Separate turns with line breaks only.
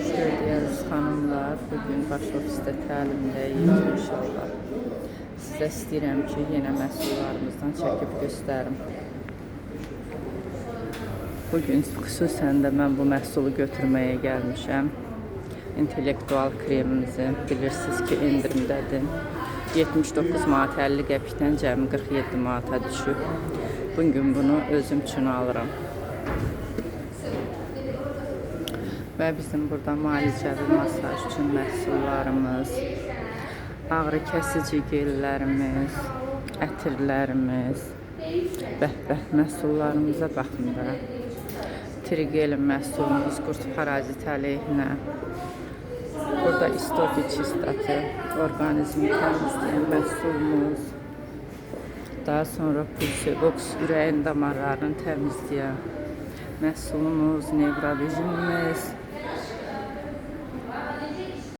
Gördüyünüz xanımlar, bugün baş ofisdə təlimdəyik inşallah. Sizə istəyirəm ki, yenə məhsullarımızdan çəkib göstərim. Bugün xüsusən də mən bu məhsulu götürməyə gəlmişəm. İntellektual kremimizi bilirsiniz ki, endirimdədir. 79 manat 50 qəpikdən cəmi 47 manata düşüb. Bugün bunu özüm üçün alıram. Və bizim burada müalicəvi masaj üçün məhsullarımız, ağrı kəsici gellərimiz, ətirlərimiz, məhsullarımıza baxın da. Trigelin məhsulumuz qurt parazit əleyhinə. Burada istofi çistatı, orqanizmi təmizləyən məhsulumuz. Daha sonra pulsivoks ürəyin damarlarını təmizləyən məhsulumuz, nevrovijinimiz.